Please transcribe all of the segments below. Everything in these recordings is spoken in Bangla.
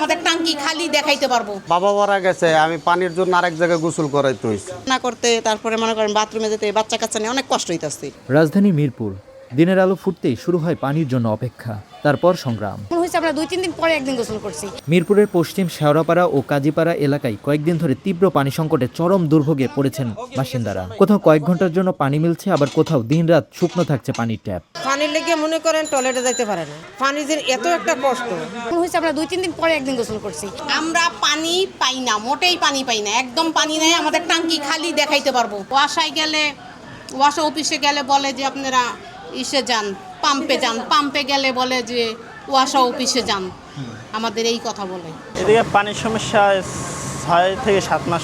আমাদের টাঙ্কি খালি দেখাইতে পারবো। বাবা মারা গেছে, আমি পানির জন্য আরেক জায়গায় গোসল করাইতে হইছে না করতে, তারপরে মনে করেন বাথরুমে যেতে বাচ্চা কাচ্চা নিয়ে অনেক কষ্ট হইতাছে। রাজধানী মিরপুর। দিনের আলো ফুটতেই শুরু হয় পানির জন্য অপেক্ষা, তারপর সংগ্রাম। আমরা 2-3 দিন পরে একদিন গোসল করছি। মিরপুরের পশ্চিম শেওড়াপাড়া ও কাজীপাড়া এলাকায় কয়েকদিন ধরে তীব্র পানি সংকটে চরম দুর্ভোগে পড়েছেন বাসিন্দারা। কোথাও কয়েক ঘন্টার জন্য পানি মিলছে, আবার কোথাও দিনরাত শুকনো থাকছে পানির ট্যাপ। পানির লেগে মনে করেন টয়লেটে যাইতে পারে না, পানি যে এত একটা কষ্ট। আমরা 2-3 দিন পরে একদিন গোসল করছি। আমরা পানি পাই না, মোটেই পানি পাই না, একদম পানি নাই। আমাদের টাঙ্কি খালি দেখাইতে পারবো। ওয়াসায় গেলে, ওয়াসা অফিসে গেলে বলে যে আপনারা ইসে যান, পাম্পে যান, পাম্পে গেলে বলে যে ওয়াসা অফিসে যান। আমাদের এই কথা বলে। এদিকে পানির সমস্যা 6 থেকে 7 মাস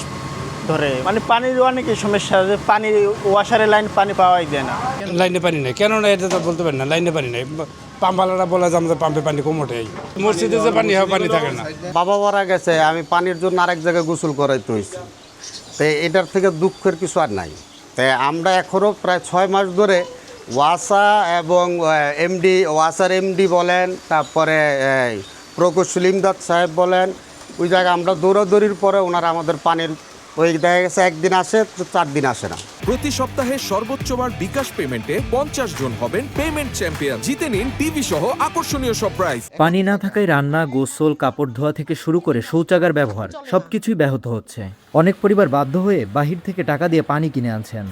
ধরে, মানে পানির অনেকই সমস্যা, যে পানি ওয়াশারের লাইন পানি পাওয়াই যায় না। লাইনে পানি নেই, কেন না এটা তো বলতে পারি না। লাইনে পানি নেই, পাম্পওয়ালারা বলে যে আমাদের পাম্পে পানি কমোটেই, মসজিদে যে পানি হয় পানি থাকে না। বাবা মারা গেছে, আমি পানির জন্য আরেক জায়গায় গোসল করাইতে হইছে। তো এটার থেকে দুঃখের কিছু আর নাই। তাই আমরা এখনও প্রায় 6 মাস ধরে ওয়াসা এবং এমডি, ওয়াসার এমডি বলেন, তারপরে প্রকৌশল ইমদাদ সাহেব বলেন, ওই জায়গায় আমরা দৌড়াদৌড়ির পরে ওনারা আমাদের পানির ওই দেখা গেছে একদিন আসে, 4 দিন আসে না। প্রতি সপ্তাহে সর্বোচ্চবার বিকাশ পেমেন্টে 50 জন হবেন পেমেন্ট চ্যাম্পিয়ন। জিতে নিন টিভি সহ আকর্ষণীয় সব প্রাইজ। পানি না থাকায় রান্না, গোসল, কাপড় ধোয়া থেকে শুরু করে শৌচাগার ব্যবহার সবকিছুই ব্যাহত হচ্ছে। অনেক পরিবার বাধ্য হয়ে বাহির থেকে টাকা দিয়ে পানি কিনে আনছেন।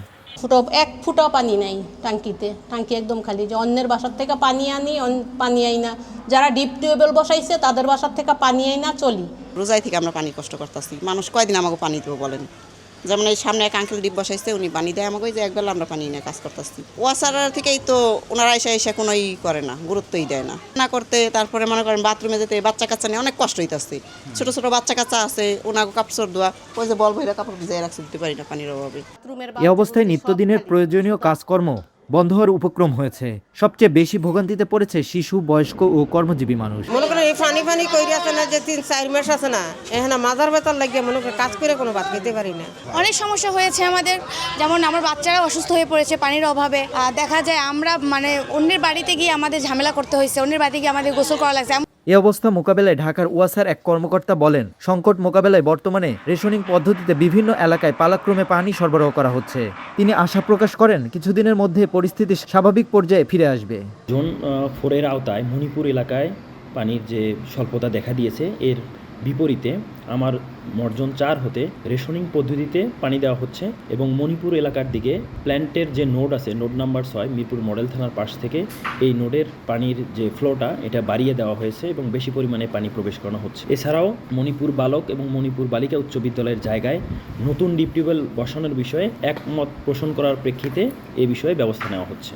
এক ফুটা পানি নাই টাঙ্কিতে, টাঙ্কি একদম খালি। যে অন্যের বাসার থেকে পানি আনি, পানি আই না। যারা ডিপ টিউবওয়েল বসাইছে তাদের বাসার থেকে পানি আই না, চলি। রোজাই থেকে আমরা পানি কষ্ট করতেছি। মানুষ কয়দিন আমাকে পানি দেবো বলেন? যেমন এই সামনে এক আঙ্কেল ডিপ বসাইছে, উনি পানি দেয় আমাকে, যে একবেলা আমরা পানি নিয়ে কাজ করতেছি। ওয়াসার থেকেই তো ওনারা এসে কোনো করে না, গুরুত্বই দেয় না। না করতে, তারপরে মনে করেন বাথরুমে যেতে বাচ্চা কাচ্চা নিয়ে অনেক কষ্ট হইতাছে। ছোট ছোট বাচ্চা কাচ্চা আছে, ওনাকে কাপড় ধোয়া, ওই যে বল ভৈরা কাপড় ভিজাই রাখতে দিতে পারি না পানির অভাবে। এ অবস্থায় নিত্যদিনের প্রয়োজনীয় কাজকর্ম বন্ধ হওয়ার উপক্রম হয়েছে। সবচেয়ে বেশি ভোগান্তিতে পড়েছে শিশু, বয়স্ক ও কর্মজীবী মানুষ। মনে করেন এই পানি কইরে আছে না, যে 3-4 মাস আছে না, এখানে মাজার বেতার লাগিয়ে মনে করেন কাজ করে কোনো ভাত খেতে পারি না। অনেক সমস্যা হয়েছে আমাদের, যেমন আমার বাচ্চারা অসুস্থ হয়ে পড়েছে পানির অভাবে। দেখা যায় আমরা অন্যের বাড়িতে গিয়ে আমাদের ঝামেলা করতে হয়েছে, অন্যের বাড়িতে গিয়ে আমাদের গোসল করা লাগছে। এ অবস্থা মোকাবেলায় ঢাকার ওয়াসার এক কর্মকর্তা বলেন, সংকট মোকাবেলায় বর্তমানে রেশনিং পদ্ধতিতে বিভিন্ন এলাকায় পালাক্রমে পানি সরবরাহ করা হচ্ছে। তিনি আশা প্রকাশ করেন কিছু দিনের মধ্যে পরিস্থিতি স্বাভাবিক পর্যায়ে ফিরে আসবে। জোন 4-এর আওতায় মণিপুর এলাকায় পানির যে স্বল্পতা দেখা দিয়েছে, এর বিপরীতে আমার মর্জন 4 হতে রেশনিং পদ্ধতিতে পানি দেওয়া হচ্ছে এবং মণিপুর এলাকার দিকে প্ল্যান্টের যে নোড আছে, নোড নাম্বার 6 মিরপুর মডেল থানার পাশ থেকে এই নোডের পানির যে ফ্লোটা এটা বাড়িয়ে দেওয়া হয়েছে এবং বেশি পরিমাণে পানি প্রবেশ করানো হচ্ছে। এছাড়াও মণিপুর বালক এবং মণিপুর বালিকা উচ্চ বিদ্যালয়ের জায়গায় নতুন ডিপ টিউবওয়েল বসানোর বিষয়ে একমত পোষণ করার প্রেক্ষিতে এ বিষয়ে ব্যবস্থা নেওয়া হচ্ছে।